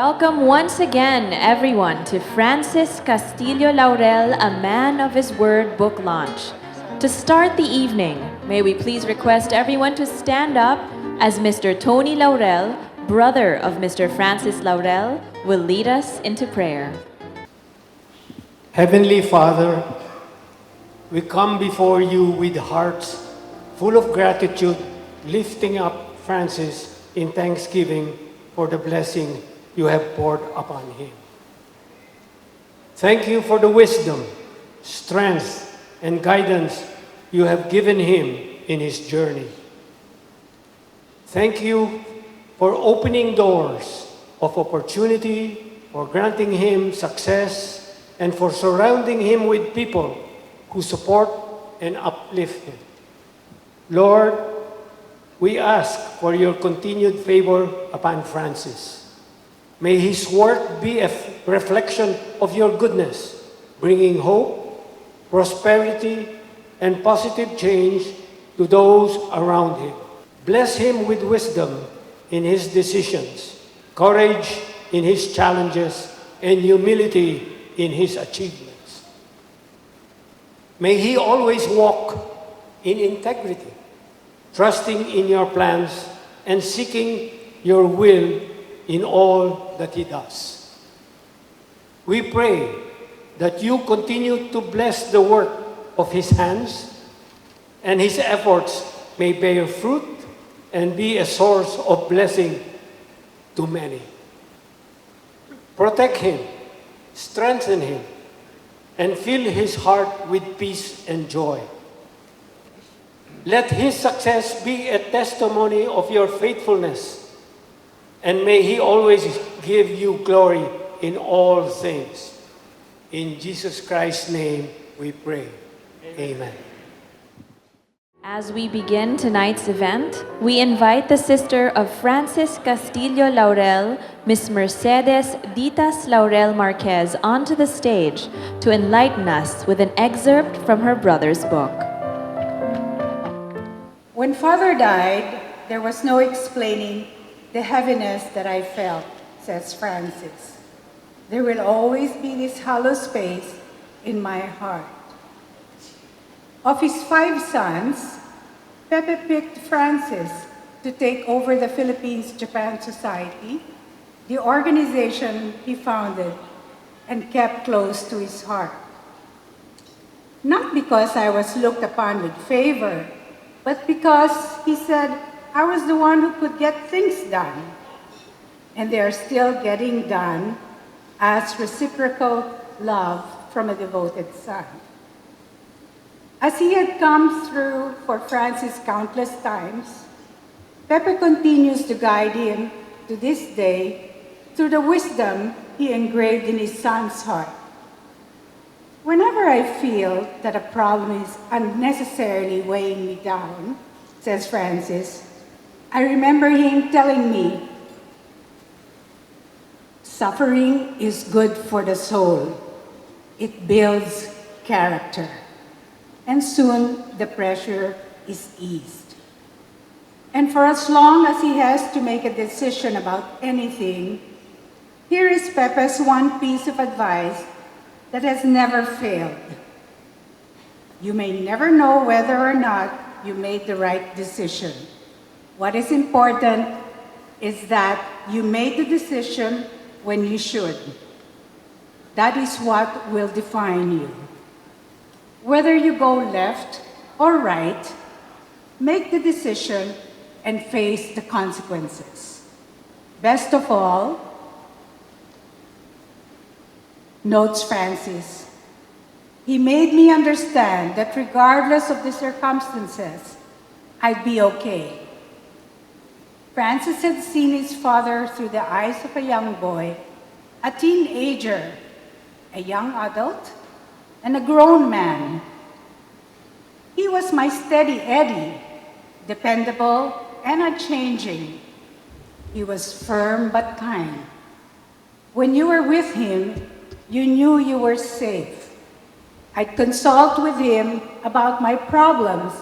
Welcome once again, everyone, to Francis Castillo Laurel, A Man of His Word book launch. To start the evening, may we please request everyone to stand up as Mr. Tony Laurel, brother of Mr. Francis Laurel, will lead us into prayer. Heavenly Father, we come before you with hearts full of gratitude, lifting up Francis in thanksgiving for the blessing you have poured upon him. Thank you for the wisdom, strength, and guidance you have given him in his journey. Thank you for opening doors of opportunity, for granting him success, and for surrounding him with people who support and uplift him. Lord, we ask for your continued favor upon Francis. May his work be a reflection of your goodness, bringing hope, prosperity, and positive change to those around him. Bless him with wisdom in his decisions, courage in his challenges, and humility in his achievements. May he always walk in integrity, trusting in your plans and seeking your will in all that he does. We pray that you continue to bless the work of his hands and his efforts may bear fruit and be a source of blessing to many. Protect him, strengthen him, and fill his heart with peace and joy. Let his success be a testimony of your faithfulness, and may he always give you glory in all things. In Jesus Christ's name we pray. Amen. As we begin tonight's event, we invite the sister of Francis Castillo Laurel, Miss Mercedes Ditas Laurel Marquez, onto the stage to enlighten us with an excerpt from her brother's book. When Father died, there was no explaining the heaviness that I felt, says Francis. There will always be this hollow space in my heart. Of his 5 sons, Pepe picked Francis to take over the Philippines-Japan Society, the organization he founded and kept close to his heart. Not because I was looked upon with favor, but because he said I was the one who could get things done. And they are still getting done as reciprocal love from a devoted son. As he had come through for Francis countless times, Pepe continues to guide him to this day through the wisdom he engraved in his son's heart. Whenever I feel that a problem is unnecessarily weighing me down, says Francis, I remember him telling me, suffering is good for the soul. It builds character. And soon the pressure is eased. And for as long as he has to make a decision about anything, here is Pepe's one piece of advice that has never failed. You may never know whether or not you made the right decision. What is important is that you made the decision when you should. That is what will define you. Whether you go left or right, make the decision and face the consequences. Best of all, notes Francis, he made me understand that regardless of the circumstances, I'd be okay. Francis had seen his father through the eyes of a young boy, a teenager, a young adult, and a grown man. He was my steady Eddie, dependable and unchanging. He was firm but kind. When you were with him, you knew you were safe. I'd consult with him about my problems,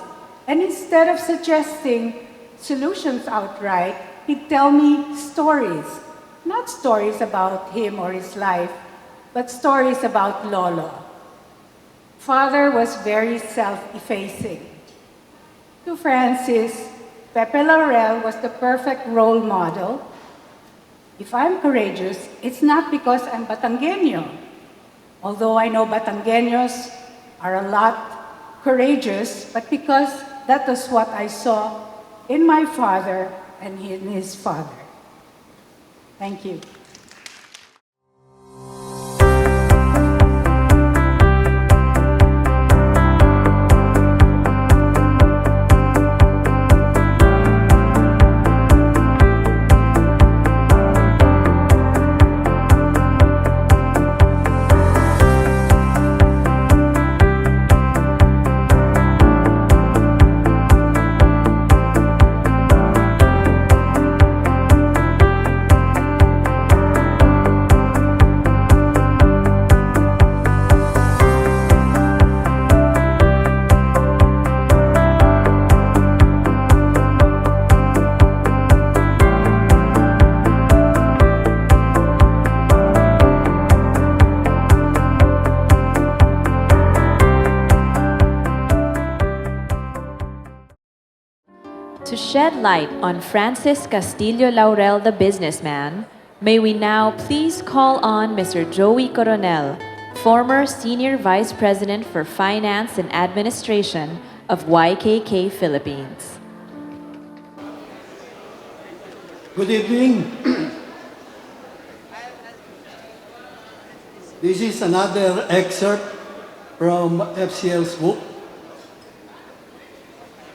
and instead of suggesting solutions outright, he'd tell me stories, Not stories about him or his life, but stories about Lolo. Father was very self-effacing. To Francis, Pepe Laurel was the perfect role model. If I'm courageous, it's not because I'm Batangueño. Although I know Batangueños are a lot courageous, but because that was what I saw in my father and in his father. Thank you. To shed light on Francis Castillo Laurel, the businessman, may we now please call on Mr. Joey Coronel, former Senior Vice President for Finance and Administration of YKK Philippines. Good evening. This is another excerpt from FCL's book,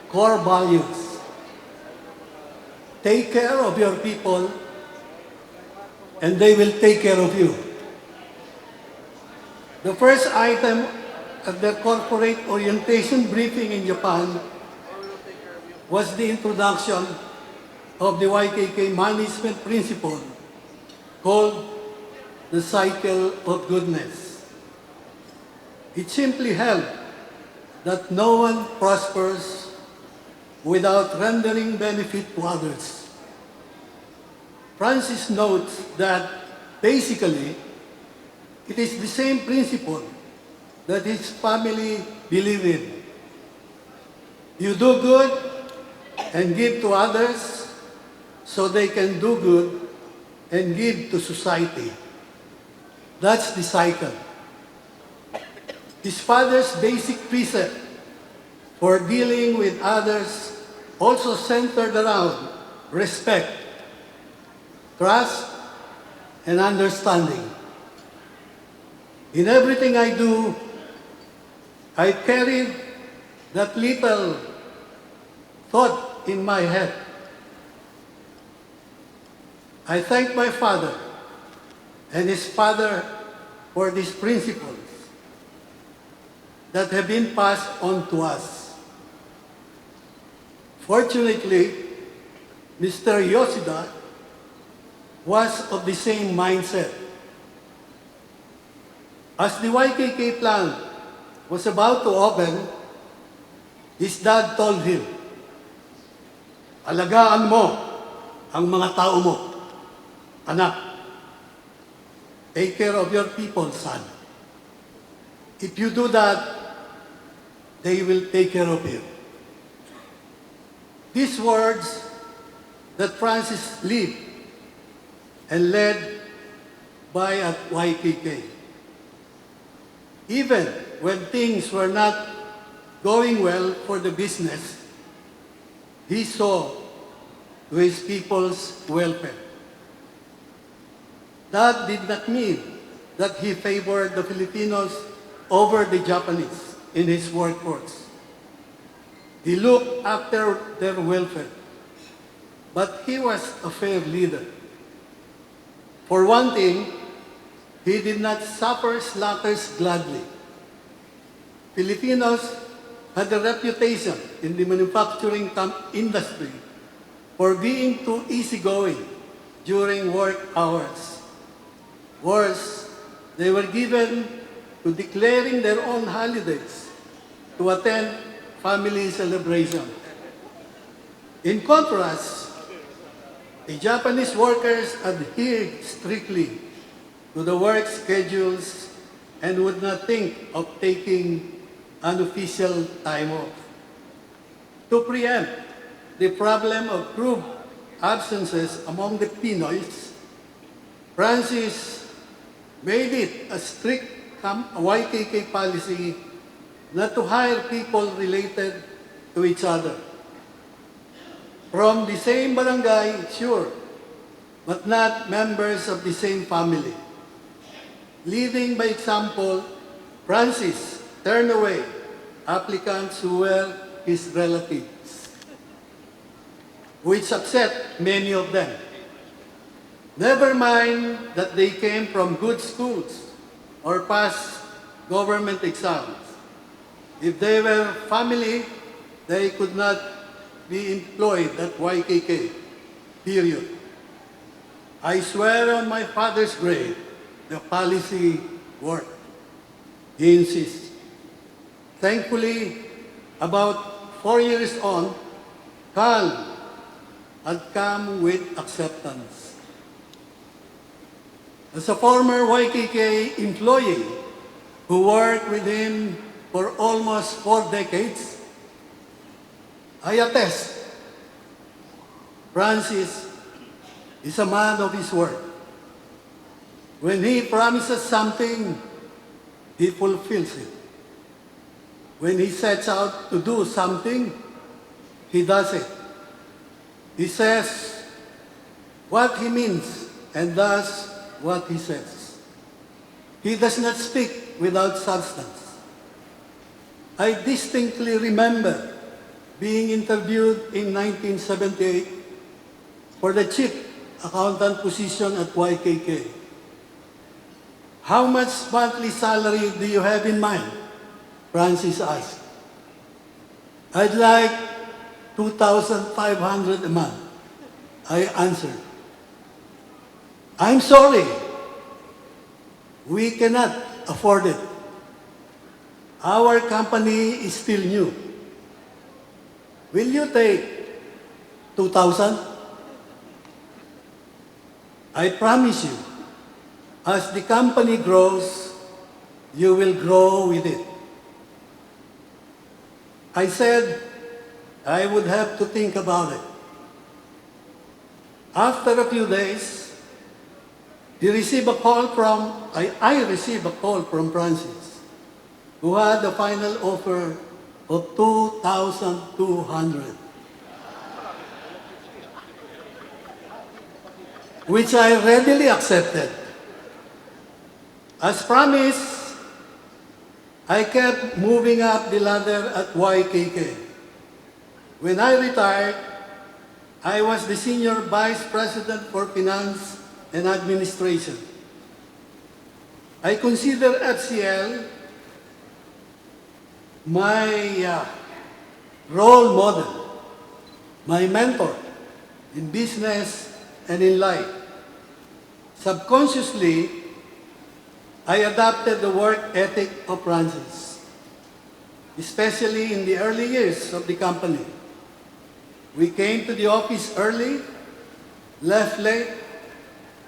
Core Values. Take care of your people, and they will take care of you. The first item at the corporate orientation briefing in Japan was the introduction of the YKK management principle called the cycle of goodness. It simply held that no one prospers without rendering benefit to others. Francis notes that basically it is the same principle that his family believed in. You do good and give to others so they can do good and give to society. That's the cycle. His father's basic precept for dealing with others also centered around respect, trust, and understanding. In everything I do, I carried that little thought in my head. I thank my father and his father for these principles that have been passed on to us. Fortunately, Mr. Yoshida was of the same mindset. As the YKK plant was about to open, his dad told him, "Alagaan mo ang mga tao mo, anak. Take care of your people, son. If you do that, they will take care of you." These words that Francis lived and led by at YKK. Even when things were not going well for the business, he saw to his people's welfare. That did not mean that he favored the Filipinos over the Japanese in his workforce. He looked after their welfare, but he was a fair leader. For one thing, he did not suffer slackers gladly. Filipinos had a reputation in the manufacturing industry for being too easygoing during work hours. Worse, they were given to declaring their own holidays to attend family celebration. In contrast, The Japanese workers adhered strictly to the work schedules and would not think of taking unofficial time off. To preempt the problem of group absences among the Pinoys, Francis made it a strict YKK policy not to hire people related to each other. From the same barangay, sure, but not members of the same family. Leading by example, Francis turned away applicants who were his relatives, which upset many of them. Never mind that they came from good schools or passed government exams. If they were family, they could not be employed at YKK, period. I swear on my father's grave, the policy worked. He insists. Thankfully, about 4 years on, calm had come with acceptance. As a former YKK employee who worked with him for almost 4 decades, I attest, Francis is a man of his word. When he promises something, he fulfills it. When he sets out to do something, he does it. He says what he means and does what he says. He does not speak without substance. I distinctly remember being interviewed in 1978 for the chief accountant position at YKK. How much monthly salary do you have in mind? Francis asked. I'd like 2,500 a month, I answered. I'm sorry, we cannot afford it. Our company is still new. Will you take 2,000? I promise you, as the company grows, you will grow with it. I said I would have to think about it. After a few days, I received a call from Francis, who had a final offer of 2,200, which I readily accepted. As promised, I kept moving up the ladder at YKK. When I retired, I was the Senior Vice President for Finance and Administration. I consider FCL my role model, my mentor in business and in life. Subconsciously, I adopted the work ethic of Francis, especially in the early years of the company. We came to the office early, left late,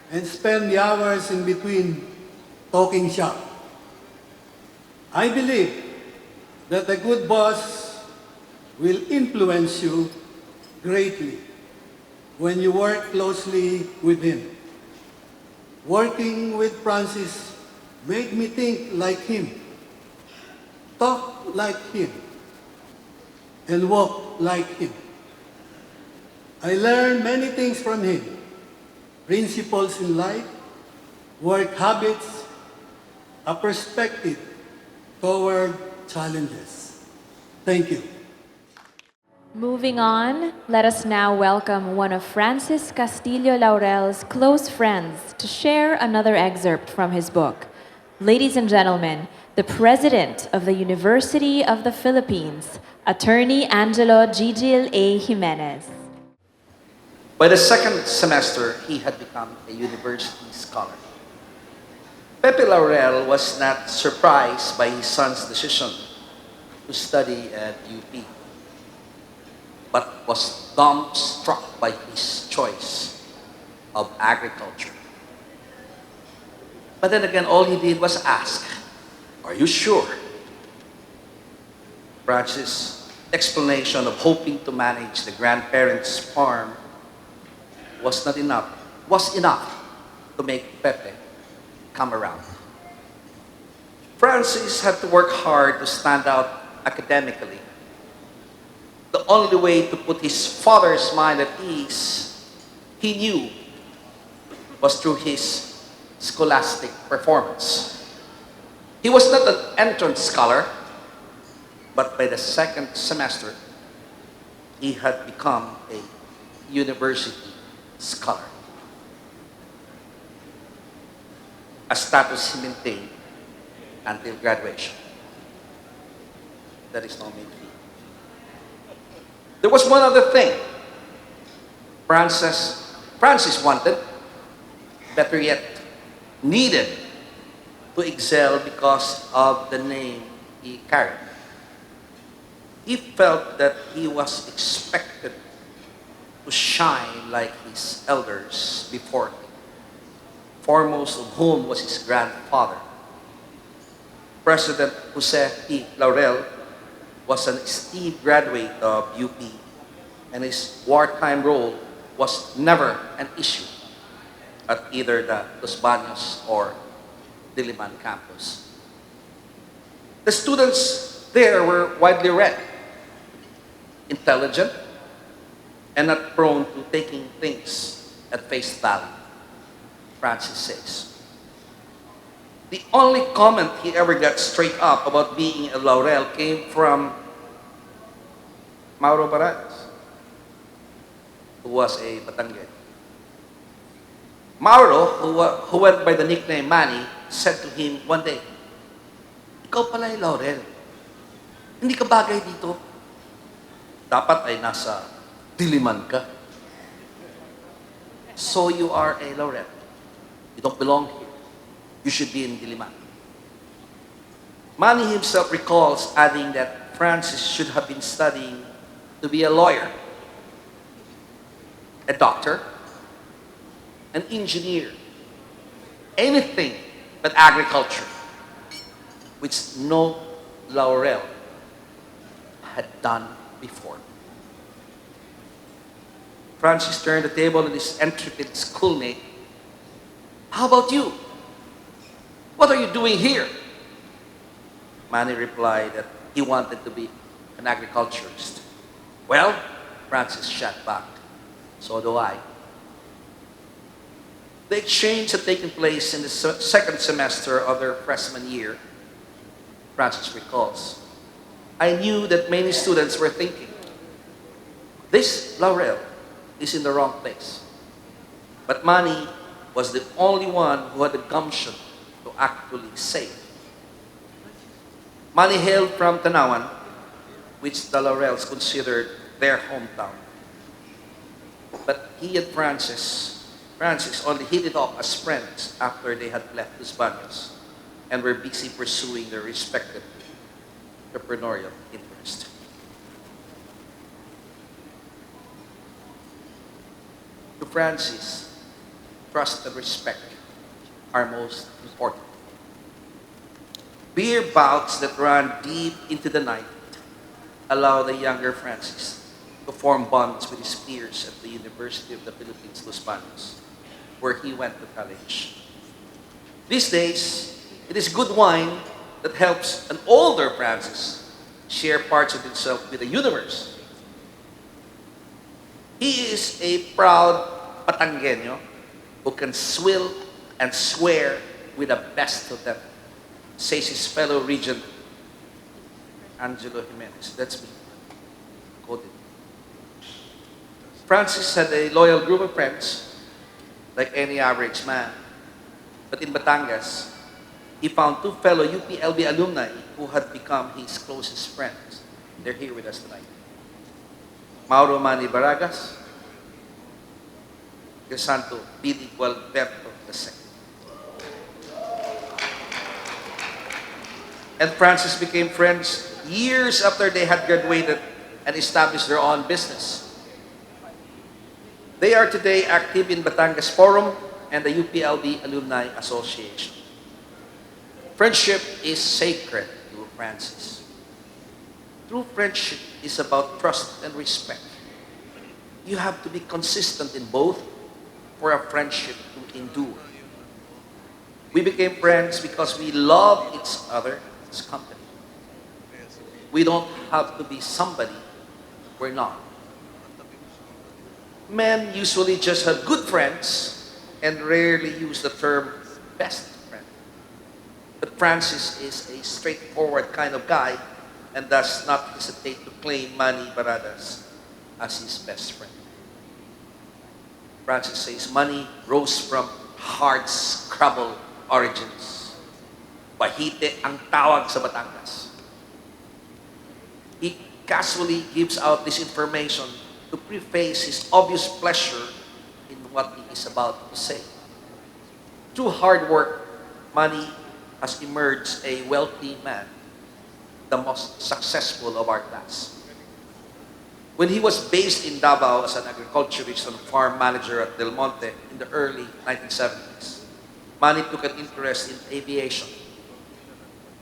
and spent the hours in between talking shop. I believe that a good boss will influence you greatly when you work closely with him. Working with Francis made me think like him, talk like him, and walk like him. I learned many things from him, principles in life, work habits, a perspective toward challenges. Thank you. Moving on, let us now welcome one of Francis Castillo Laurel's close friends to share another excerpt from his book. Ladies and gentlemen, the President of the University of the Philippines, Attorney Angelo Gigil A. Jimenez. By the second semester, he had become a university scholar. Pepe Laurel was not surprised by his son's decision to study at UP, but was dumbstruck by his choice. of agriculture. But then again, all he did was ask, "Are you sure?" Francis' explanation of hoping to manage the grandparents' farm was enough to make Pepe come around. Francis had to work hard to stand out academically. The only way to put his father's mind at ease, he knew, was through his scholastic performance. He was not an entrance scholar, but by the second semester, he had become a university scholar. A status he maintained until graduation. That is no mean feat. There was one other thing Francis wanted, better yet, needed to excel because of the name he carried. He felt that he was expected to shine like his elders before him, foremost of whom was his grandfather. President Jose P. Laurel was an esteemed graduate of UP, and his wartime role was never an issue at either the Los Baños or Diliman campus. The students there were widely read, intelligent, and not prone to taking things at face value, Francis says. The only comment he ever got straight up about being a Laurel came from Mauro Barajas, who was a Batangueño. Mauro, who went by the nickname Manny, said to him one day, "Ikaw pala ay Laurel. Hindi ka bagay dito. Dapat ay nasa Diliman ka. So you are a Laurel. You don't belong here. You should be in Diliman." Manny himself recalls adding that Francis should have been studying to be a lawyer, a doctor, an engineer, anything but agriculture, which no Laurel had done before. Francis turned the table on his intrepid schoolmate. "How about you? What are you doing here?" Manny replied that he wanted to be an agriculturist. "Well," Francis shot back, "so do I." The exchange had taken place in the second semester of their freshman year. Francis recalls, "I knew that many students were thinking, this Laurel is in the wrong place. But Manny was the only one who had the gumption to actually say it." Manny hailed from Tanawan, which the Laurels considered their hometown. But he and Francis only hit it off as friends after they had left Los Baños and were busy pursuing their respective entrepreneurial interests. To Francis, trust and respect are most important. Beer bouts that ran deep into the night allowed the younger Francis to form bonds with his peers at the University of the Philippines, Los Baños, where he went to college. These days, it is good wine that helps an older Francis share parts of himself with the universe. He is a proud Batangueño who can swill and swear with the best of them, says his fellow regent, Angelo Jimenez. That's me. Quoted. Francis had a loyal group of friends, like any average man. But in Batangas, he found two fellow UPLB alumni who had become his closest friends. They're here with us tonight. Mauro Manny Baragas, Santo Billy Gualberto II. And Francis became friends years after they had graduated and established their own business. They are today active in Batangas Forum and the UPLB Alumni Association. Friendship is sacred to Francis. True friendship is about trust and respect. You have to be consistent in both for a friendship to endure. We became friends because we love each other's company. We don't have to be somebody we're not. Men usually just have good friends and rarely use the term best friend. But Francis is a straightforward kind of guy and does not hesitate to claim Manny Baradas as his best friend. Francis says Manny rose from hard-scrabble origins. Bahite ang tawag sa Batangas. He casually gives out this information to preface his obvious pleasure in what he is about to say. Through hard work, Manny has emerged a wealthy man, the most successful of our class. When he was based in Davao as an agriculturist and farm manager at Del Monte in the early 1970s, Manny took an interest in aviation.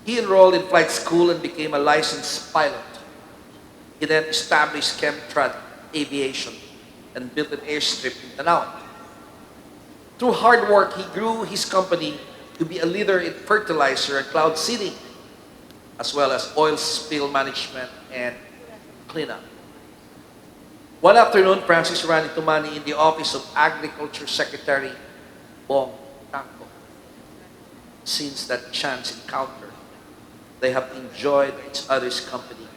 He enrolled in flight school and became a licensed pilot. He then established Chemtrad Aviation and built an airstrip in Tanawan. Through hard work, he grew his company to be a leader in fertilizer and cloud seeding, as well as oil spill management and cleanup. One afternoon, Francis ran into Manny in the office of Agriculture Secretary Bong Tangco. Since that chance encounter, they have enjoyed each other's company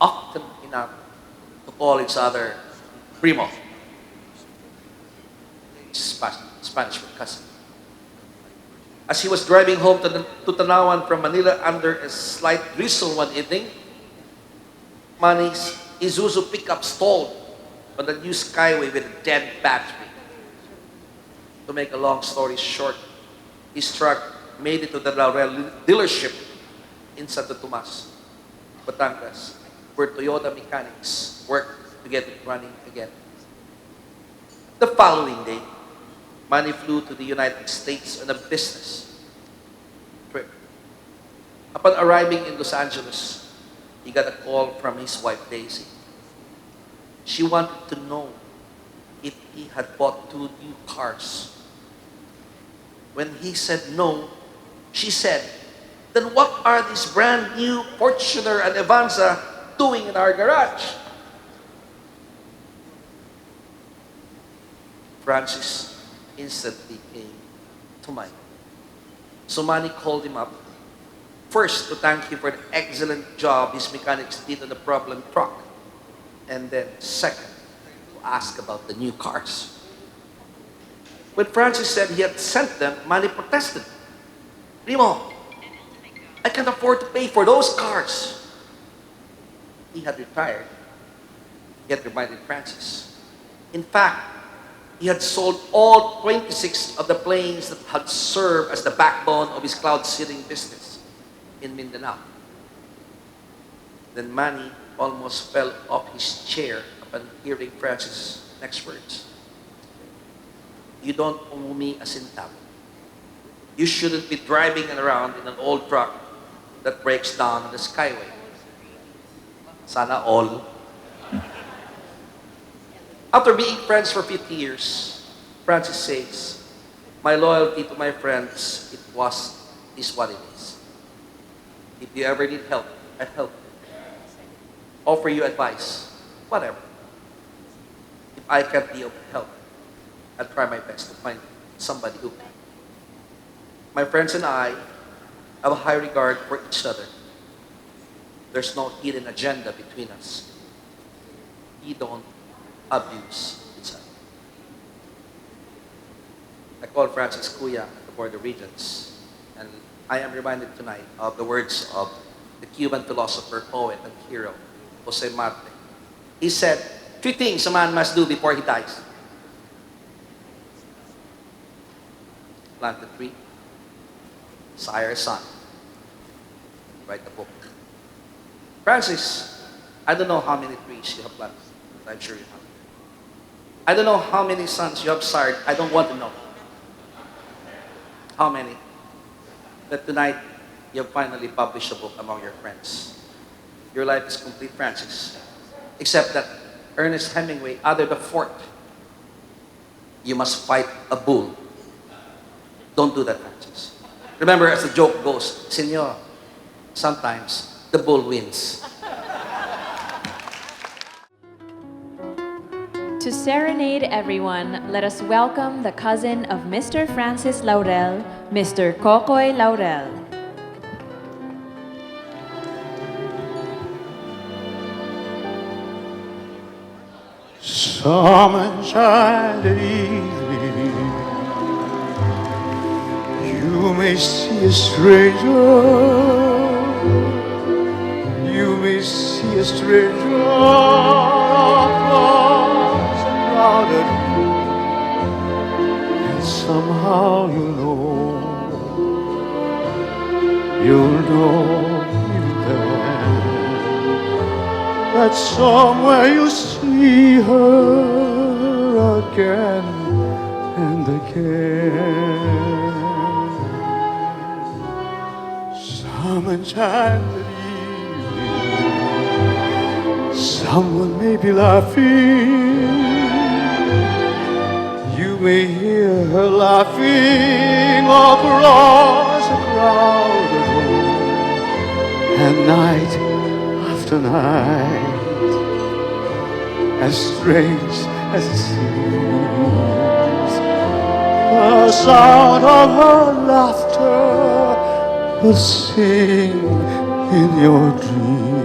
often enough to call each other primo, Spanish for cousin. As he was driving home to Tanawan from Manila under a slight drizzle one evening, Manny's Isuzu pickup stalled on the new skyway with a dead battery. To make a long story short, his truck made it to the Laurel dealership in Santo Tomas, Batangas, where Toyota mechanics worked to get it running again. The following day, Manny flew to the United States on a business trip. Upon arriving in Los Angeles, he got a call from his wife, Daisy. She wanted to know if he had bought 2 new cars. When he said no, she said, "Then what are these brand new Fortuner and Avanza doing in our garage?" Francis instantly came to mind. So Manny called him up, first to thank him for the excellent job his mechanics did on the problem truck, and then second, to ask about the new cars. When Francis said he had sent them, Manny protested. "Primo, I can't afford to pay for those cars." He had retired, he had reminded Francis. In fact, he had sold all 26 of the planes that had served as the backbone of his cloud seeding business in Mindanao. Then Manny almost fell off his chair upon hearing Francis' next words. "You don't owe me a centavo. You shouldn't be driving around in an old truck that breaks down on the skyway." Sana all. After being friends for 50 years, Francis says, "My loyalty to my friends, is what it is. If you ever need help, I help you. Offer you advice, whatever. If I can't be of help, I'll try my best to find somebody who can. My friends and I have a high regard for each other. There's no hidden agenda between us. We don't abuse each other." I call Francis Kuya at the Board of Regents, and I am reminded tonight of the words of the Cuban philosopher, poet, and hero, Jose Marte. He said, 3 things a man must do before he dies. Plant a tree, sire a son, write a book. Francis, I don't know how many trees you have planted, but I'm sure you have. I don't know how many sons you have sired. I don't want to know. How many? But tonight, you have finally published a book among your friends. Your life is complete, Francis. Except that Ernest Hemingway added a fourth. You must fight a bull. Don't do that, Francis. Remember, as the joke goes, Senor, sometimes the bull wins. To serenade everyone, let us welcome the cousin of Mr. Francis Laurel, Mr. Cocoy Laurel. Some enchanted evening, you may see a stranger, you may see a stranger across a crowded room, and somehow you'll know even then that somewhere you see her again and again. Some enchanted evening, someone may be laughing. You may hear her laughing across a crowded room, and night after night, as strange as it seems, the sound of her laughter will sing in your dreams.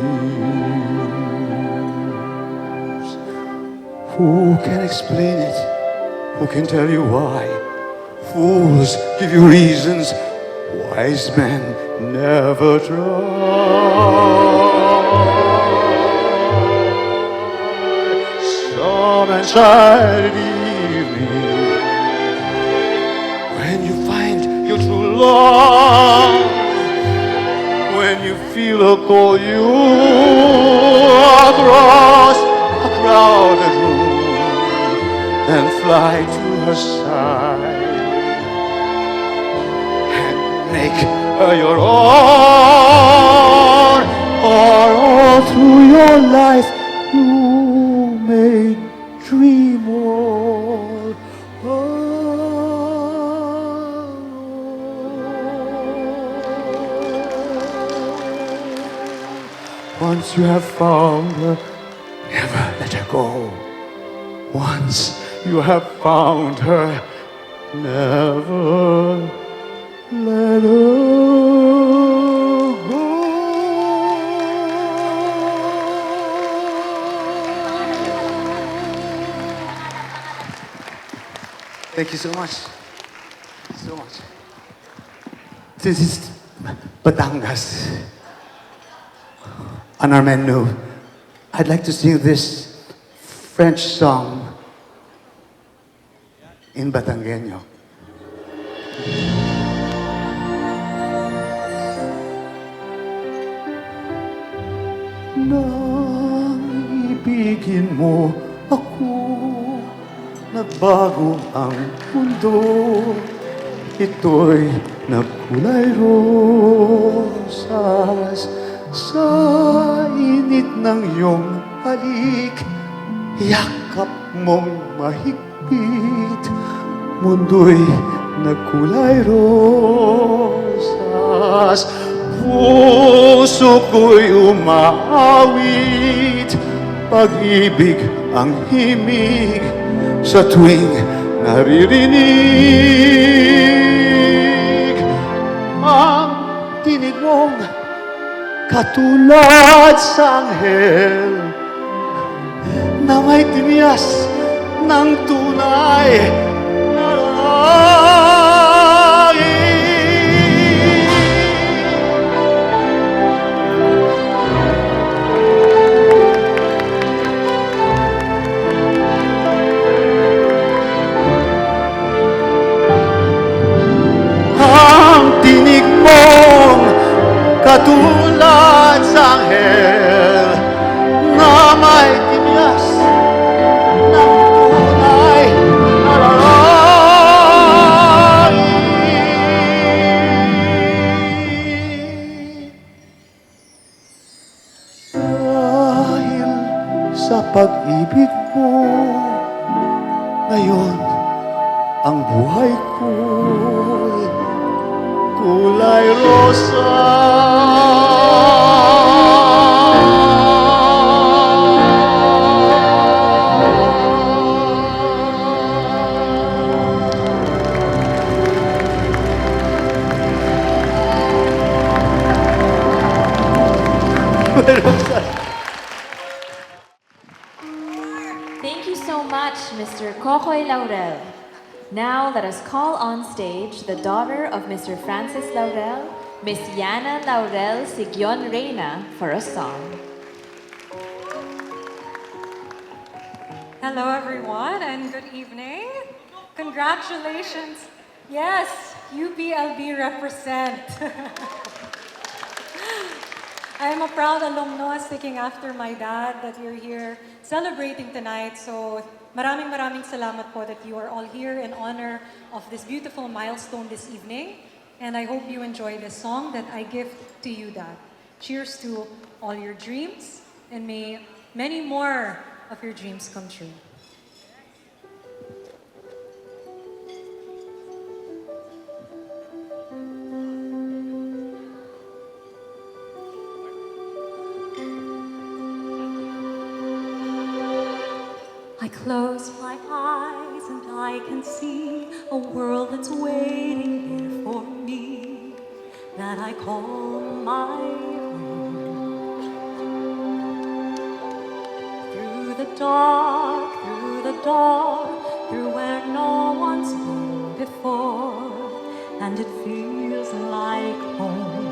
Who can explain it? Who can tell you why? Fools give you reasons, wise men never try. Some enchanted evening, when you find your true love, when you feel her call you across a crowded room, then fly to her side and make her your own, or all through your life you may dream all alone. Once you have found her, never let her go. Once you have found her, never let her go. Thank you so much. So much. This is Batangas on our menu. I'd like to sing this French song in Batangueño. Nang ibigin mo ako, nagbago ang mundo. Ito'y nagkulay rosas sa init ng iyong halik. Yakap mong mahigpit, mundo'y nagkulay rosas. Puso ko'y umaawit, pag-ibig ang himig sa tuwing naririnig. Ang tinig mong katulad sa anghel na may tinias ng tunay na langit. Ang tinig mong katulad sa anghel na may tinias ng tunay pag-ibig mo. Ngayon, ang buhay ko'y kulay rosa. Thank you so much, Mr. Cocoy Laurel. Now let us call on stage the daughter of Mr. Francis Laurel, Miss Yanah Laurel Siguion-Reyna, for a song. Hello, everyone, and good evening. Congratulations. Yes, UPLB represent. I am a proud alumnus taking after my dad that you're here celebrating tonight. So maraming salamat po that you are all here in honor of this beautiful milestone this evening. And I hope you enjoy this song that I gift to you, Dad. Cheers to all your dreams, and may many more of your dreams come true. I close my eyes and I can see a world that's waiting here for me, that I call my home. Through the dark, through where no one's been before, and it feels like home.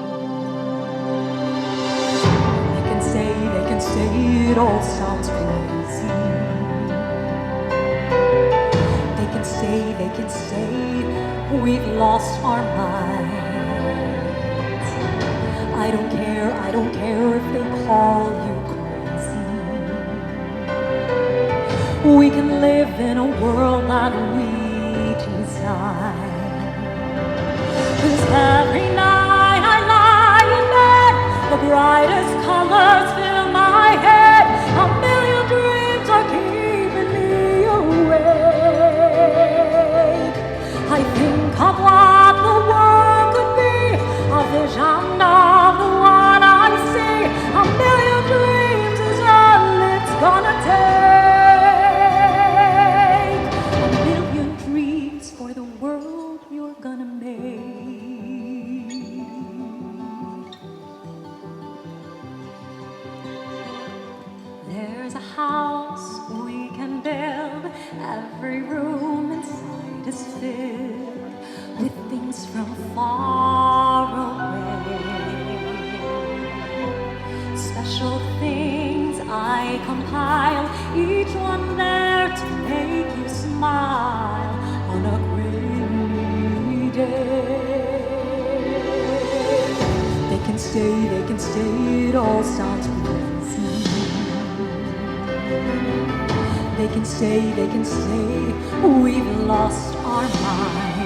They can say it all sounds crazy. They can say we've lost our minds. I don't care if they call you crazy. We can live in a world that we design. 'Cause every night I lie in bed, the brightest colors fill my head. A million dreams are keeping me awake. I think of what the world could be, a vision of the one I see. A million dreams is all it's gonna take. A million dreams for the world you're gonna make. There's a house we can build, every room inside is filled with things from far away. Special things I compile, each one there to make you smile on a rainy day. They can say it all sounds crazy. They can say we've lost our minds.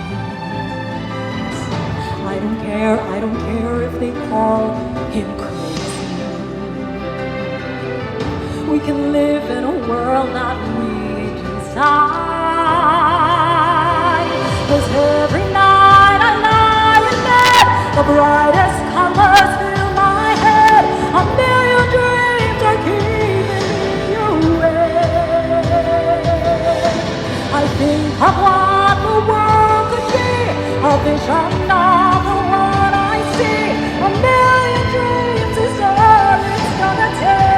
I don't care if they call him crazy. We can live in a world that we design. 'Cause every night I lie in bed, the brightest colors fill my head. A million dreams are keeping me awake. I think of what the world could be, a vision of the one I see. A million dreams is all it's gonna take.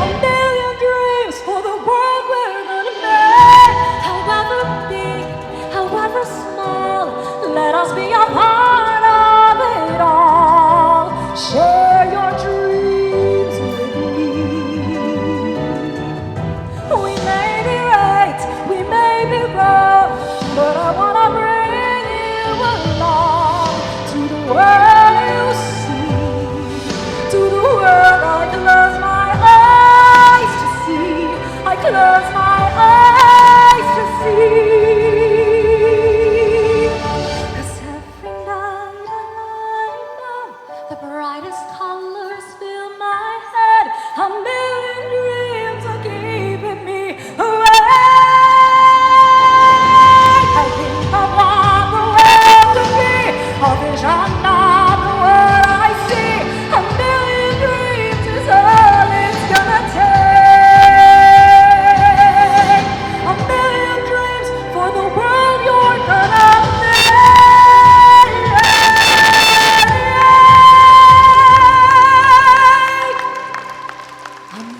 A million dreams for the world we're gonna make. However big, however small, let us be a part of it all. Share your dreams with me. We may be right, we may be wrong, but I want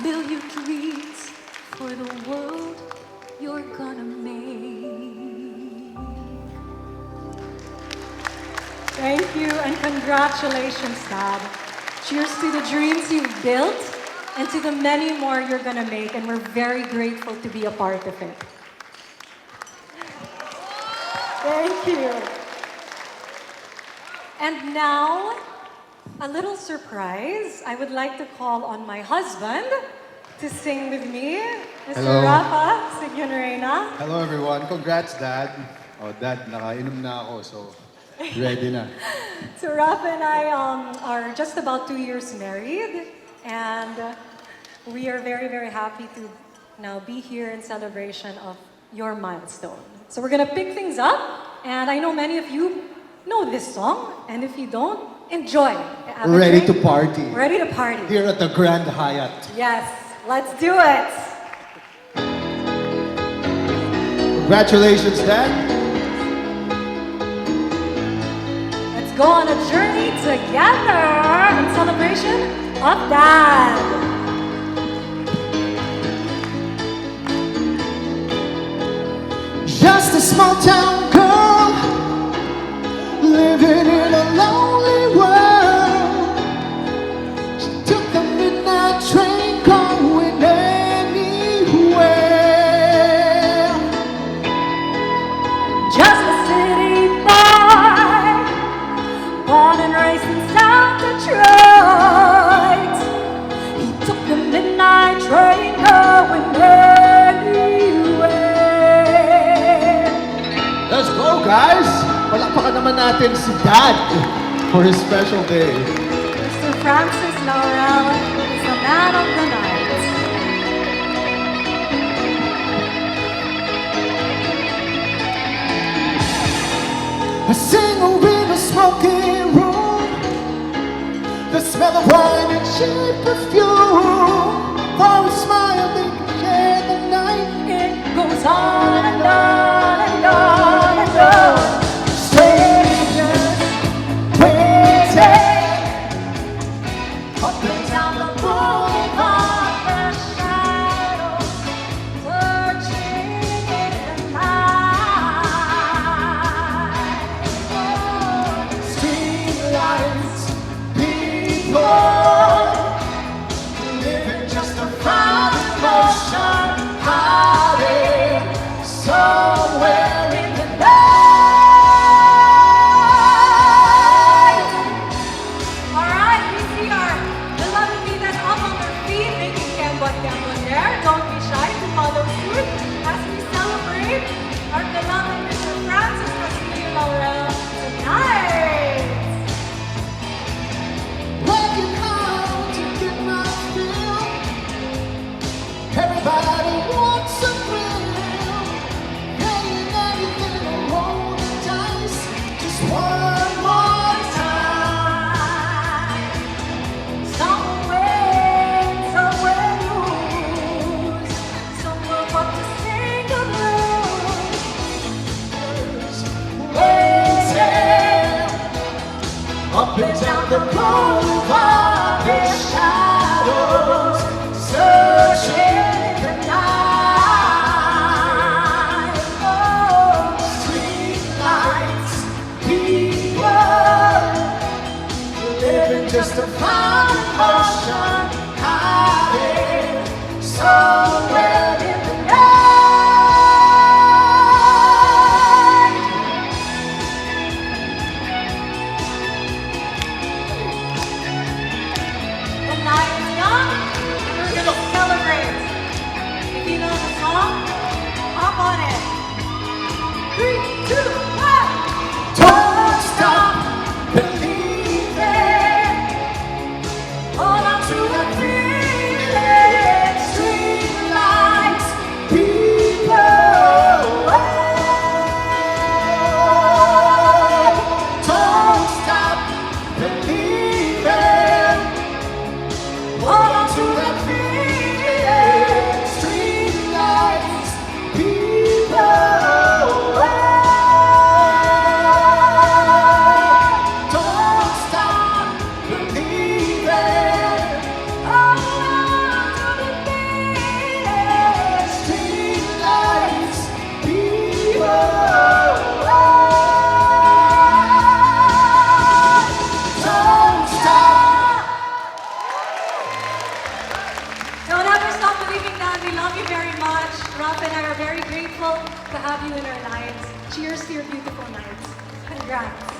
million dreams for the world you're gonna make. Thank you and congratulations, Dad. Cheers to the dreams you've built and to the many more you're gonna make, and we're very grateful to be a part of it. Thank you. And now, a little surprise. I would like to call on my husband to sing with me, Mr. Hello. Rafa Siguion-Reyna. Hello everyone. Congrats, Dad. Oh, Dad, nakainom na ako, so ready na. So Rafa and I are just about 2 years married, and we are very, very happy to now be here in celebration of your milestone. So we're gonna pick things up, and I know many of you know this song, and if you don't, enjoy. Have a Ready to drink. party. Ready to party. Here at the Grand Hyatt. Yes, let's do it. Congratulations, Dad. Let's go on a journey together in celebration of Dad. Just a small town girl living in a lonely world. She took the midnight train going anywhere. Just a city boy, born and raised in South Detroit. He took the midnight train going anywhere. Let's go, guys! Palakpakan naman natin si Dad for his special day. Mr. Francis Laurel is the man of the night. A singer in a smoky room, the smell of wine and cheap perfume. For a smile they can share the night. It goes on and on and on and on. Strangers waiting Up and down the boulevard, their shadows searching in the night. street lights, people living love you very much. Rafa and I are very grateful to have you in our lives. Cheers to your beautiful nights. Congrats.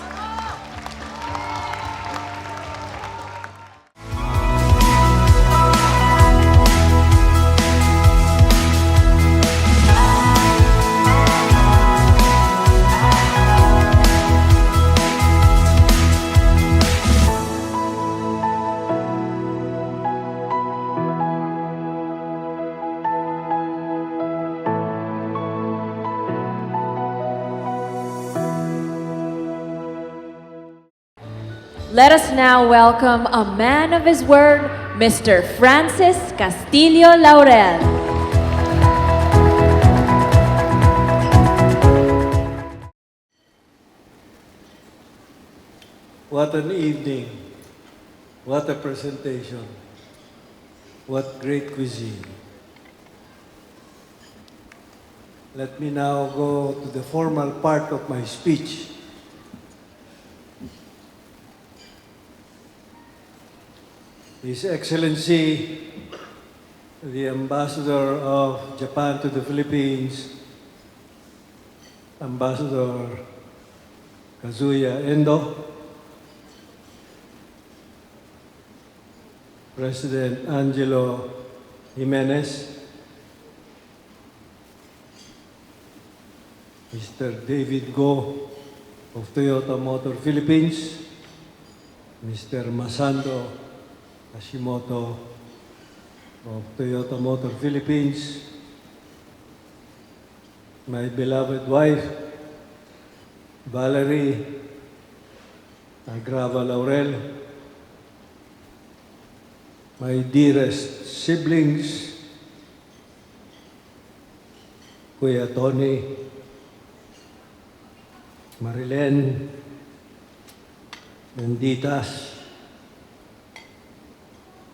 Let us now welcome a man of his word, Mr. Francis Castillo Laurel. What an evening. What a presentation. What great cuisine. Let me now go to the formal part of my speech. His Excellency, the Ambassador of Japan to the Philippines, Ambassador Kazuya Endo, President Angelo Jimenez, Mr. David Go of Toyota Motor Philippines, Mr. Masando Hashimoto of Toyota Motor Philippines, my beloved wife, Valerie Agrava Laurel, my dearest siblings, Kuya Tony, Marilyn, and Ditas,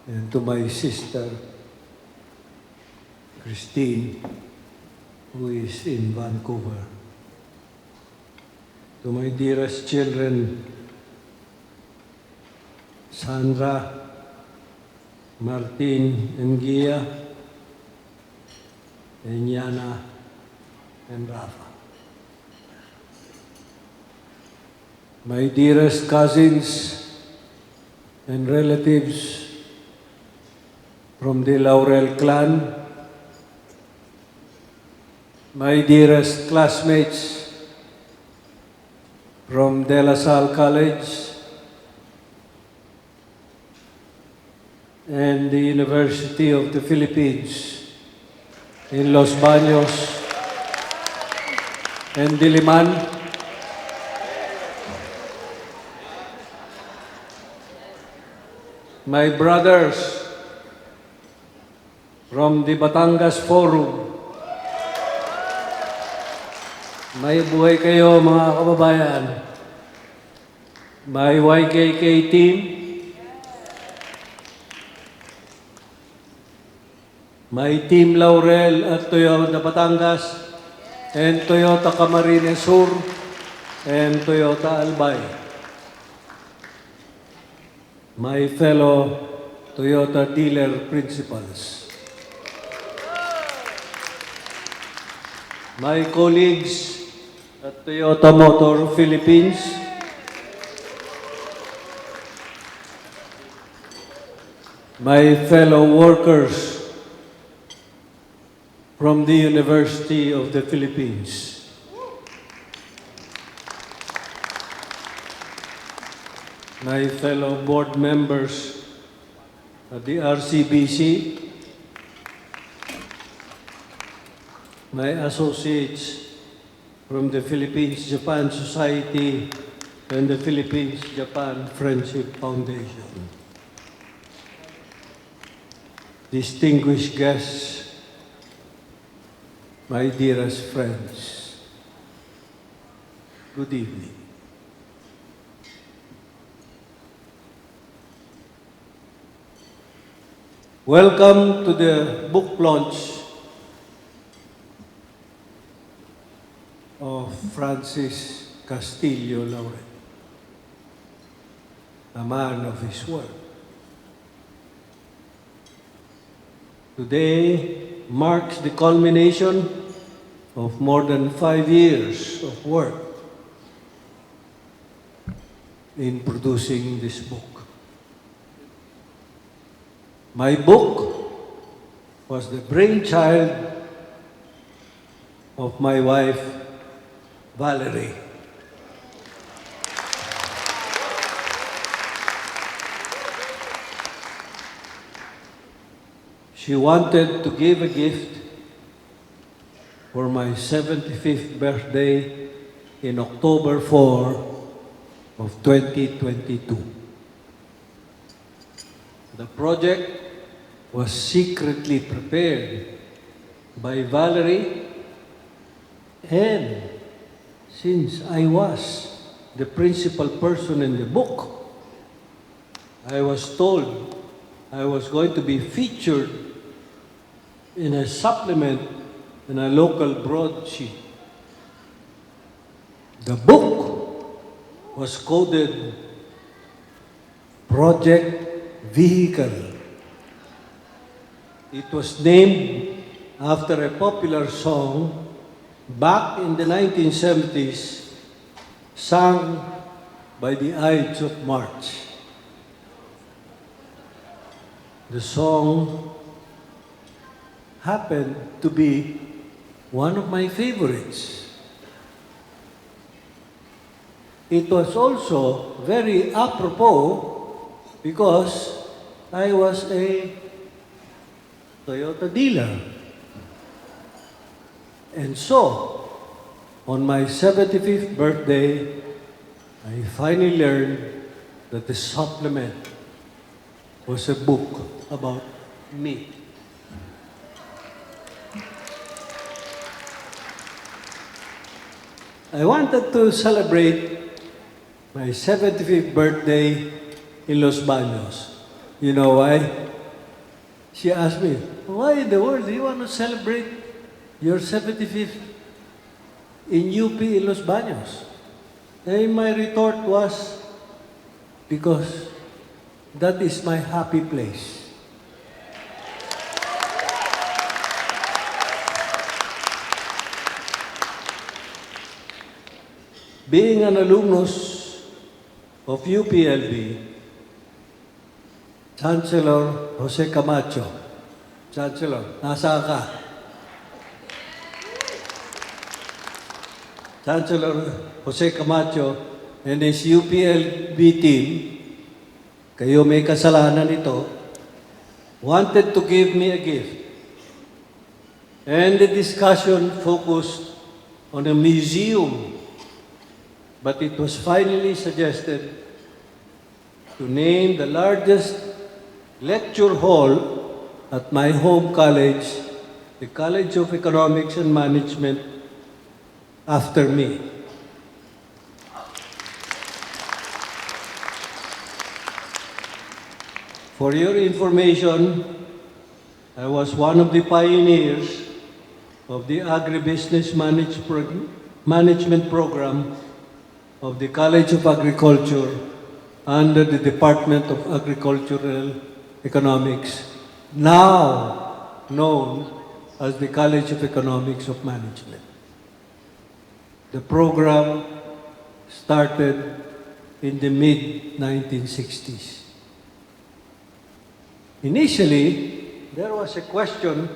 and to my sister, Christine, who is in Vancouver. To my dearest children, Sandra, Martin, and Gia, and Yanah, and Rafa. My dearest cousins and relatives from the Laurel clan, my dearest classmates from De La Salle College and the University of the Philippines in Los Baños and Diliman, my brothers from the Batangas Forum. May buhay kayo mga kababayan. My YKK team, my Team Laurel at Toyota Batangas, and Toyota Camarines Sur, and Toyota Albay. My fellow Toyota dealer principals. My colleagues at Toyota Motor Philippines, my fellow workers from the University of the Philippines, my fellow board members at the RCBC, my associates from the Philippines-Japan Society and the Philippines-Japan Friendship Foundation. Distinguished guests, my dearest friends, good evening. Welcome to the book launch of Francis Castillo Laurel, a man of his word. Today, marks the culmination of more than 5 years of work in producing this book. My book was the brainchild of my wife, Valerie. She wanted to give a gift for my 75th birthday in October 4 of 2022. The project was secretly prepared by Valerie, and since I was the principal person in the book, I was told I was going to be featured in a supplement in a local broadsheet. The book was coded Project Vehicle. It was named after a popular song back in the 1970s, sung by the Ides of March. The song happened to be one of my favorites. It was also very apropos because I was a Toyota dealer. And so, on my 75th birthday, I finally learned that the supplement was a book about me. I wanted to celebrate my 75th birthday in Los Baños. You know why? She asked me, why in the world do you want to celebrate your 75th in UP in Los Baños? And my retort was, because that is my happy place. Being an alumnus of UPLB, Chancellor Jose Camacho, Chancellor, nasa ka? Chancellor Jose Camacho and his UPLB team, kayo may kasalanan ito, wanted to give me a gift. And the discussion focused on a museum, but it was finally suggested to name the largest lecture hall at my home college, the College of Economics and Management, after me. For your information, I was one of the pioneers of the Agribusiness Management Program of the College of Agriculture under the Department of Agricultural Economics, now known as the College of Economics of Management. The program started in the mid-1960s. Initially, there was a question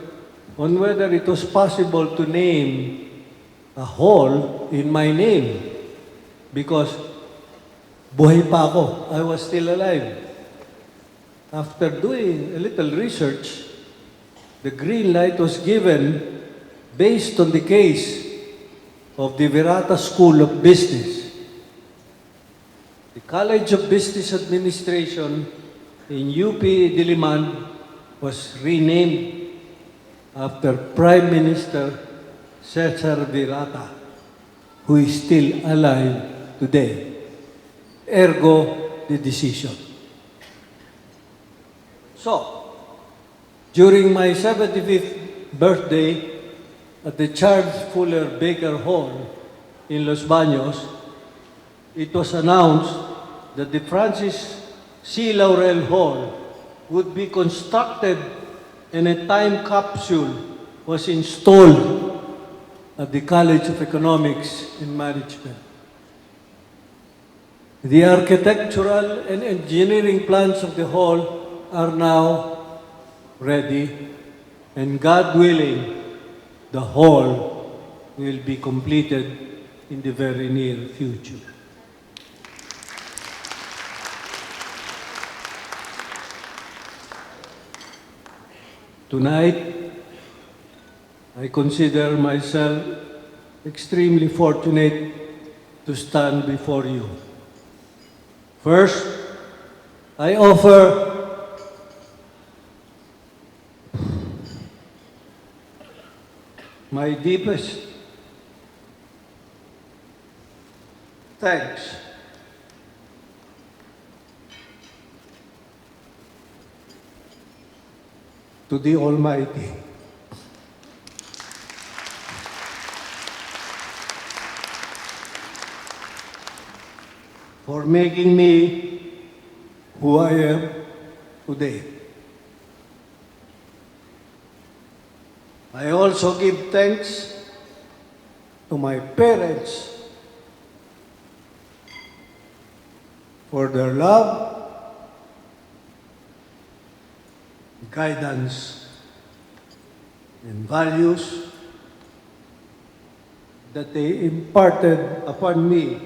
on whether it was possible to name a hall in my name because buhay pa ako. I was still alive. After doing a little research, the green light was given based on the case of the Virata School of Business. The College of Business Administration in UP Diliman was renamed after Prime Minister Cesar Virata, who is still alive today. Ergo, the decision. So, during my 75th birthday at the Charles Fuller Baker Hall in Los Baños, it was announced that the Francis C. Laurel Hall would be constructed in a time capsule was installed at the College of Economics and Management. The architectural and engineering plans of the hall are now ready, and God willing, the hall will be completed in the very near future. Tonight, I consider myself extremely fortunate to stand before you. First, I offer my deepest thanks to the Almighty for making me who I am today. I also give thanks to my parents for their love, guidance, and values that they imparted upon me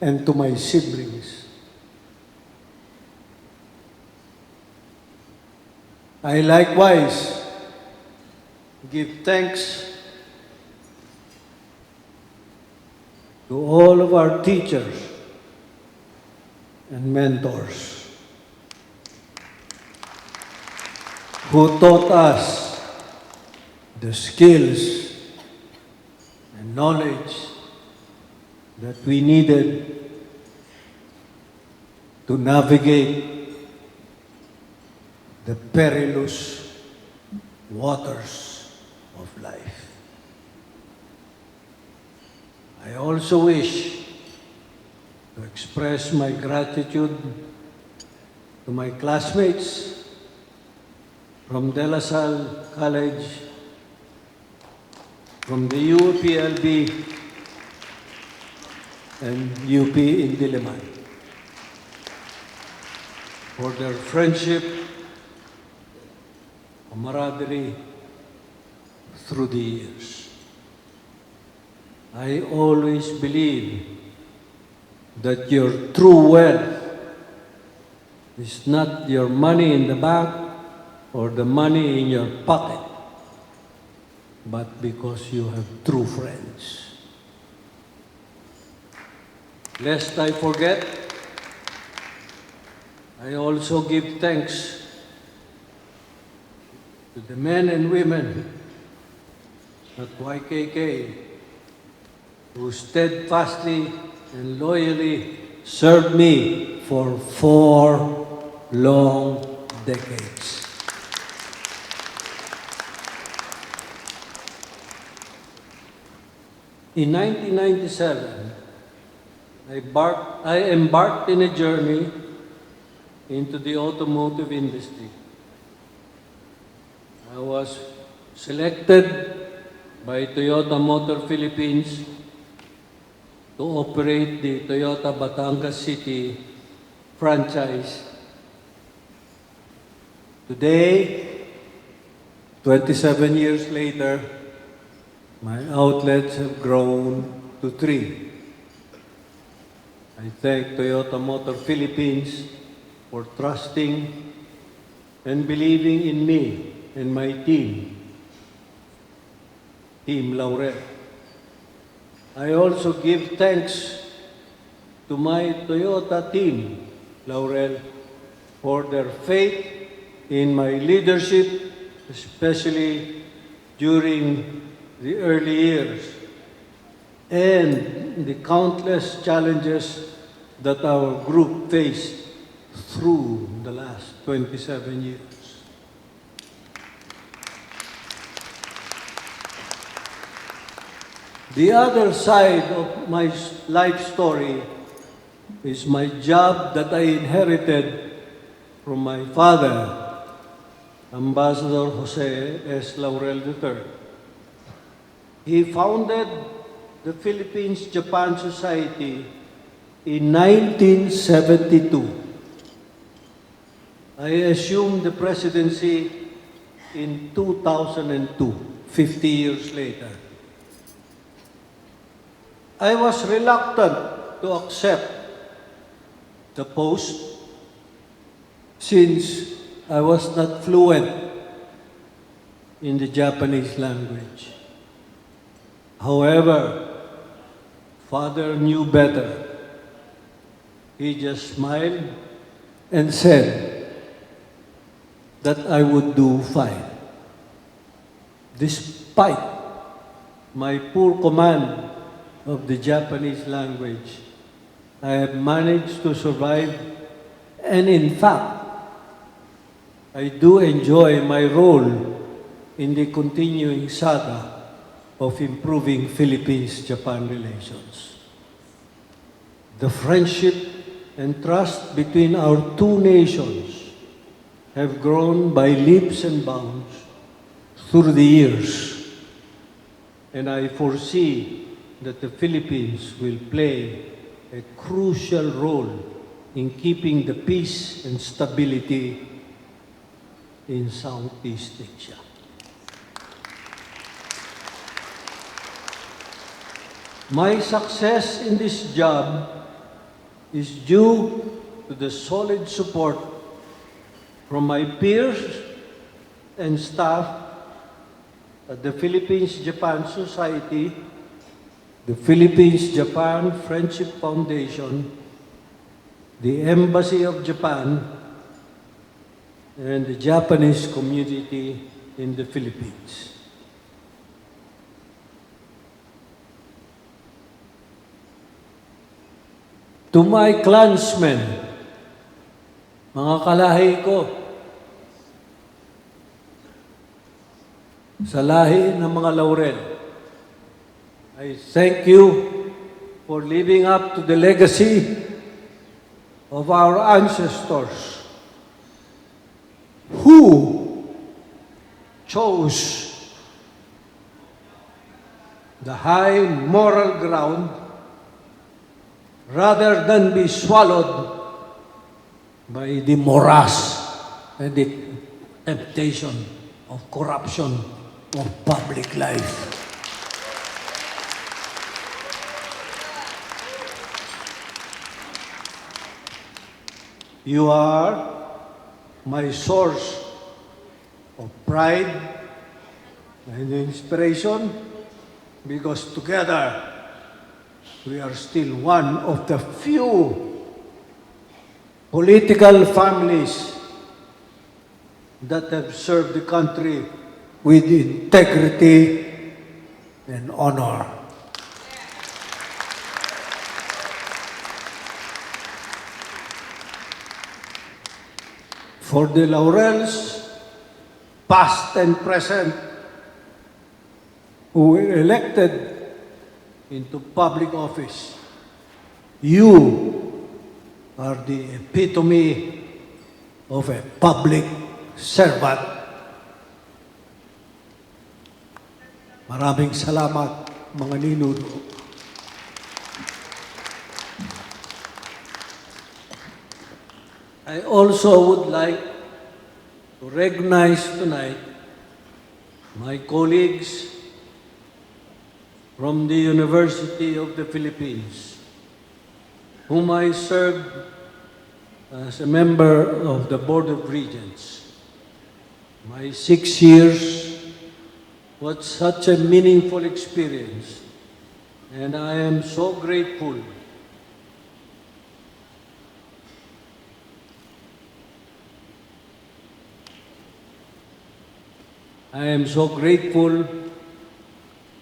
and to my siblings. I likewise give thanks to all of our teachers and mentors who taught us the skills and knowledge that we needed to navigate the perilous waters of life. I also wish to express my gratitude to my classmates from De La Salle College, from the UPLB, and UP in Diliman for their friendship, camaraderie through the years. I always believe that your true wealth is not your money in the bank or the money in your pocket, but because you have true friends. Lest I forget, I also give thanks to the men and women at YKK who steadfastly and loyally served me for 4 long decades. In 1997, I embarked in a journey into the automotive industry. I was selected by Toyota Motor Philippines to operate the Toyota Batangas City franchise. Today, 27 years later, my outlets have grown to 3. I thank Toyota Motor Philippines for trusting and believing in me and my team, Team Laurel. I also give thanks to my Toyota team, Laurel, for their faith in my leadership, especially during the early years, and the countless challenges that our group faced through the last 27 years. The other side of my life story is my job that I inherited from my father Ambassador Jose S. Laurel III. He founded the Philippines-Japan Society in 1972. I assumed the presidency in 2002, 50 years later. I was reluctant to accept the post since I was not fluent in the Japanese language. However, Father knew better. He just smiled and said that I would do fine. Despite my poor command of the Japanese language, I have managed to survive, and in fact, I do enjoy my role in the continuing saga of improving Philippines-Japan relations. The friendship and trust between our two nations have grown by leaps and bounds through the years, and I foresee that the Philippines will play a crucial role in keeping the peace and stability in Southeast Asia. My success in this job is due to the solid support from my peers and staff at the Philippines-Japan Society, the Philippines-Japan Friendship Foundation, the Embassy of Japan, and the Japanese community in the Philippines. To my clansmen, mga kalahi ko, sa lahi ng mga Laurel, I thank you for living up to the legacy of our ancestors who chose the high moral ground rather than be swallowed by the morass and the temptation of corruption of public life. You are my source of pride and inspiration because together we are still one of the few political families that have served the country with integrity and honor. For the Laurels, past and present, who were elected into public office, you are the epitome of a public servant. Maraming salamat, mga ninuno. I also would like to recognize tonight my colleagues from the University of the Philippines, whom I served as a member of the Board of Regents. My 6 years was such a meaningful experience, and I am so grateful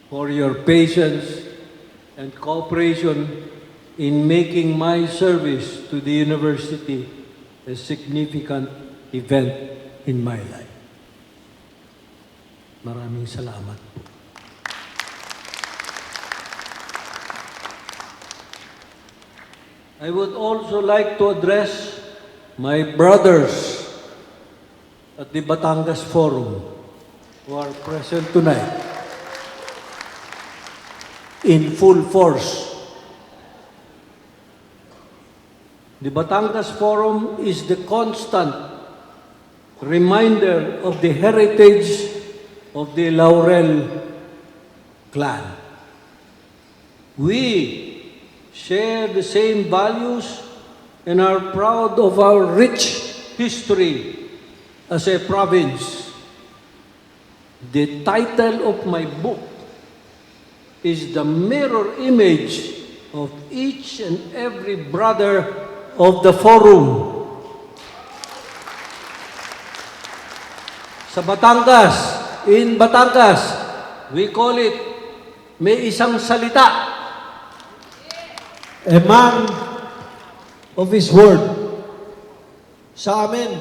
for your patience and cooperation in making my service to the university a significant event in my life. Maraming salamat. I would also like to address my brothers at the Batangas Forum who are present tonight in full force. The Batangas Forum is the constant reminder of the heritage of the Laurel clan. We share the same values and are proud of our rich history as a province. The title of my book is the mirror image of each and every brother of the forum. Sa Batangas, in Batangas, we call it may isang salita. A man of his word. Sa amin,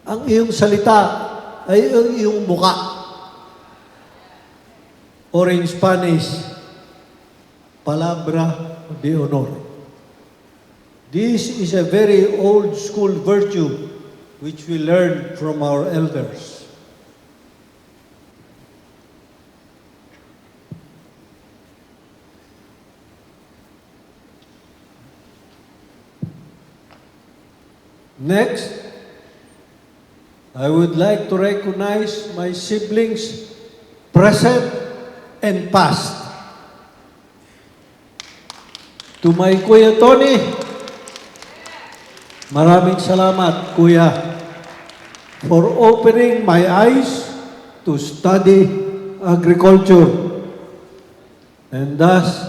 ang iyong salita ay ang iyong muka. Or in Spanish, palabra de honor. This is a very old school virtue which we learned from our elders. Next, I would like to recognize my siblings, present and past. To my Kuya Tony, maraming salamat, Kuya, for opening my eyes to study agriculture and thus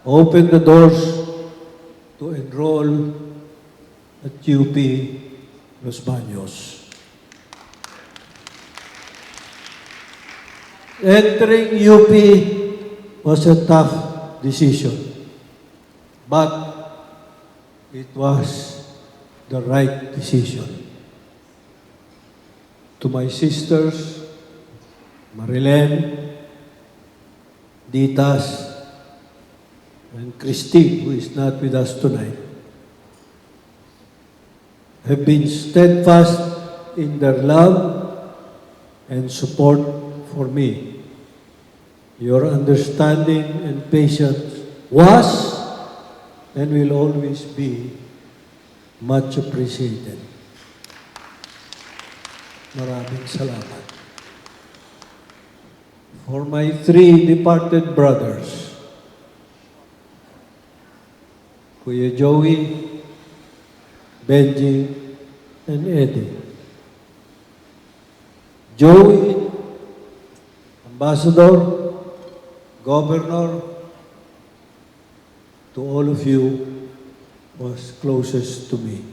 open the doors to enroll at UP Los Baños. Entering UP was a tough decision, but it was the right decision. To my sisters, Marilyn, Ditas, and Christine, who is not with us tonight, have been steadfast in their love and support for me. Your understanding and patience was and will always be much appreciated. Maraming salamat. For my three departed brothers, Kuya Joey, Benji, and Eddie. Joey, Ambassador, Governor, to all of you, was closest to me.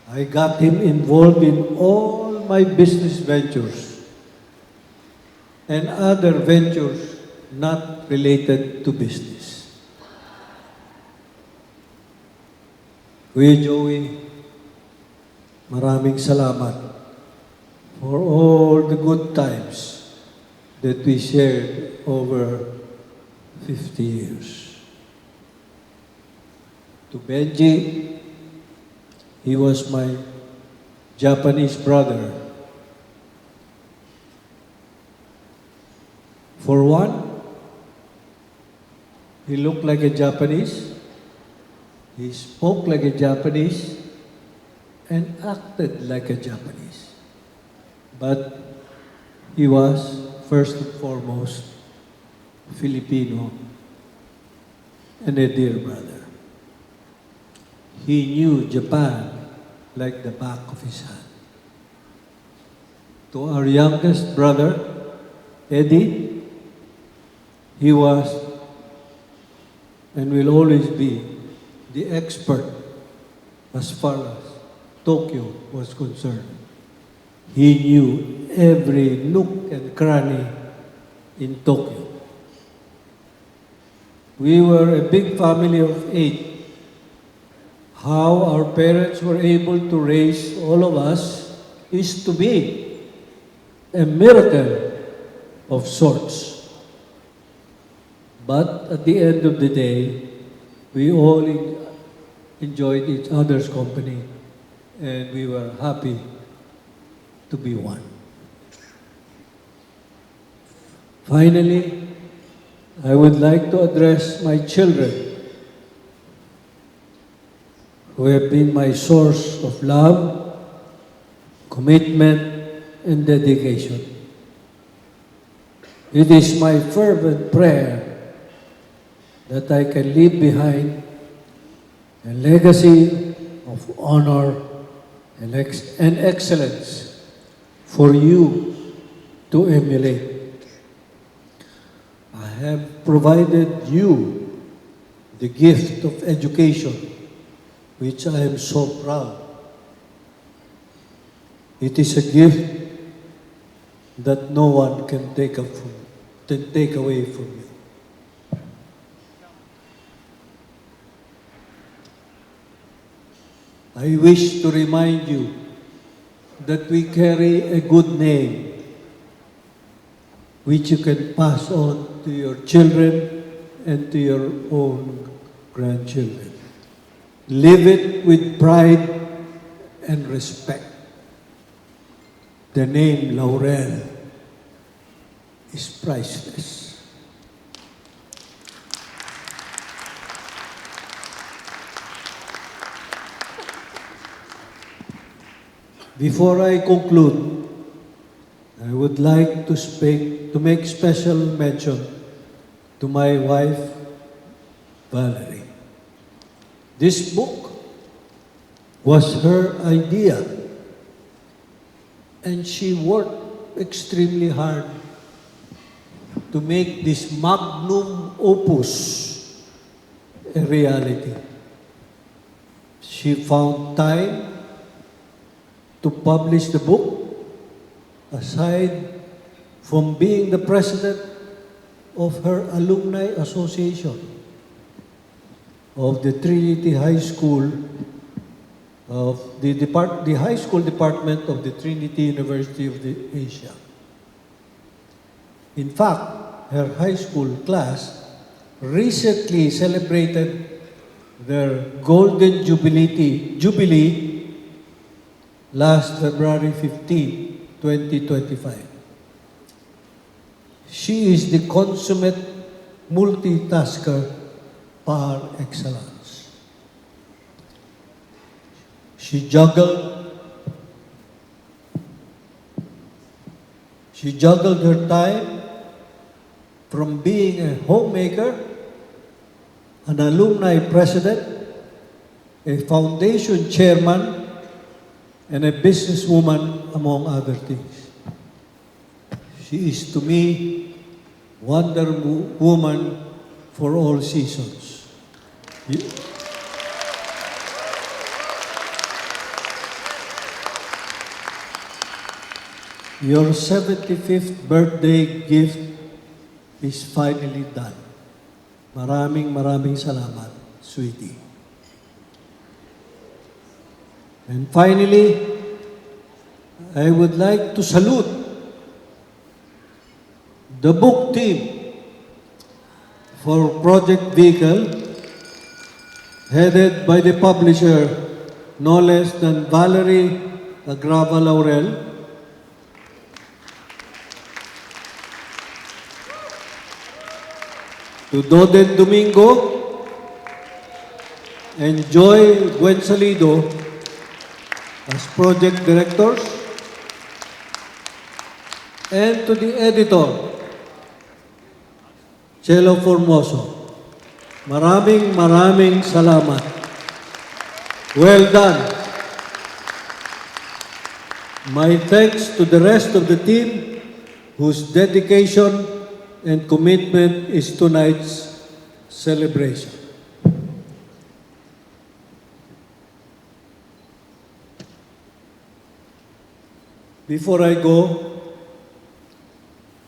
I got him involved in all my business ventures and other ventures not related to business. Kuya Joey, maraming salamat for all the good times that we shared over 50 years. To Benji, he was my Japanese brother. For one, he looked like a Japanese. He spoke like a Japanese and acted like a Japanese. But he was, first and foremost, Filipino and a dear brother. He knew Japan like the back of his hand. To our youngest brother, Eddie, he was and will always be the expert as far as Tokyo was concerned. He knew every nook and cranny in Tokyo. We were a big family of 8. How our parents were able to raise all of us is to be a miracle of sorts. But at the end of the day, we all enjoyed each other's company and we were happy to be one. Finally, I would like to address my children who have been my source of love, commitment, and dedication. It is my fervent prayer that I can leave behind a legacy of honor and excellence for you to emulate. I have provided you the gift of education, which I am so proud. It is a gift that no one can take away from you. I wish to remind you that we carry a good name which you can pass on to your children and to your own grandchildren. Live it with pride and respect. The name Laurel is priceless. Before I conclude, I would like to make special mention to my wife, Valerie. This book was her idea, and she worked extremely hard to make this magnum opus a reality. She found time to publish the book, aside from being the president of her alumni association of the Trinity High School of the high school department of the Trinity University of Asia. In fact, her high school class recently celebrated their Golden Jubilee last February 15, 2025. She is the consummate multitasker par excellence. She juggled her time from being a homemaker, an alumni president, a foundation chairman, and a businesswoman, among other things. She is to me Wonder Woman for all seasons. Your 75th birthday gift is finally done. Maraming salamat, sweetie. And finally, I would like to salute the book team for Project Vehicle, headed by the publisher, no less than Valerie Agrava Laurel, to Doden Domingo and Joy Buensalido as project directors, and to the editor, Chelo Formoso. Maraming salamat. Well done. My thanks to the rest of the team whose dedication and commitment is tonight's celebration. Before I go,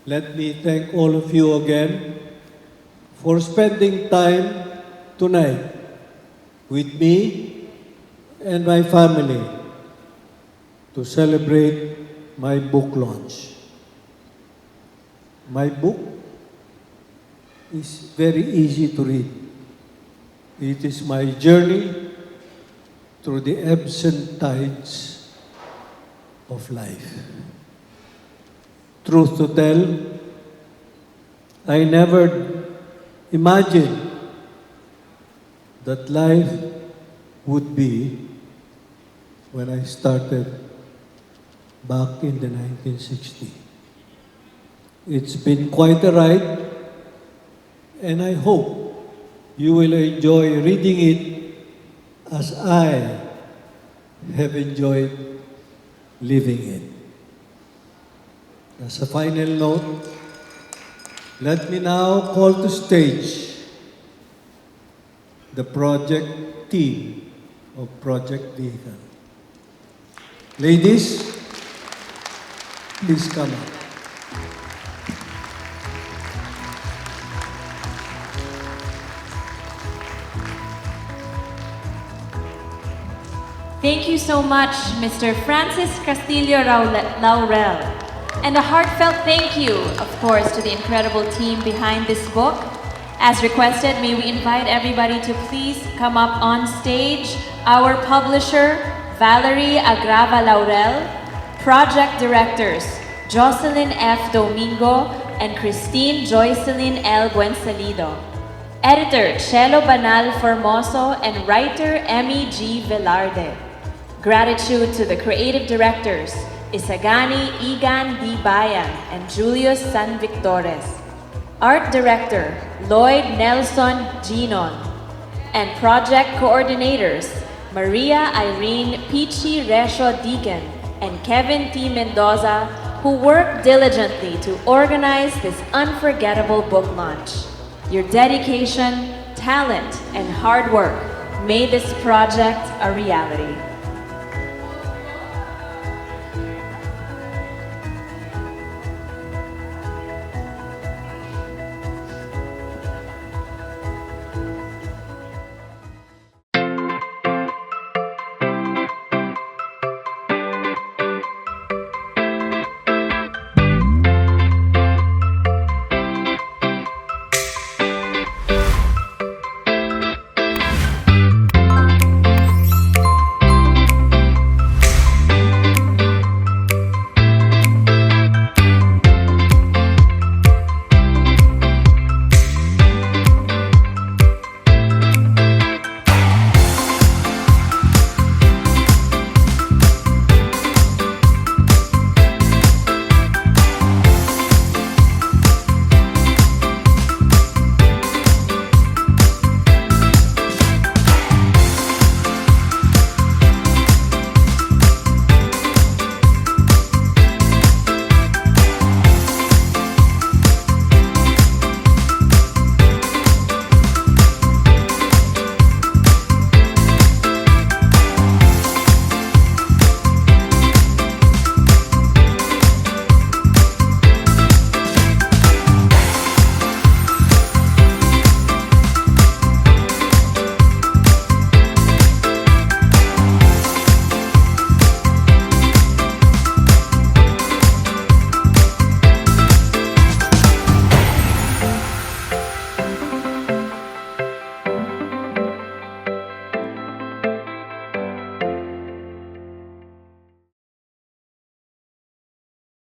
let me thank all of you again for spending time tonight with me and my family to celebrate my book launch. My book is very easy to read. It is my journey through the ebbs and tides of life. Truth to tell, I never imagined that life would be when I started back in the 1960s. It's been quite a ride, and I hope you will enjoy reading it as I have enjoyed living it. As a final note, let me now call to stage the project team of Project Vehicle. Ladies, please come up. Thank you so much, Mr. Francis Castillo Laurel. And a heartfelt thank you, of course, to the incredible team behind this book. As requested, may we invite everybody to please come up on stage. Our publisher, Valerie Agrava Laurel, project directors, Jocelyn F. Domingo and Christine Joycelyn L. Buensalido, editor, Chelo Banal Formoso, and writer, Emmy G. Velarde. Gratitude to the creative directors, Isagani Igan D. Bayan and Julius San Victores. Art director, Lloyd Nelson Ginon. And project coordinators, Maria Irene Pichi Resho Deacon and Kevin T. Mendoza, who worked diligently to organize this unforgettable book launch. Your dedication, talent, and hard work made this project a reality.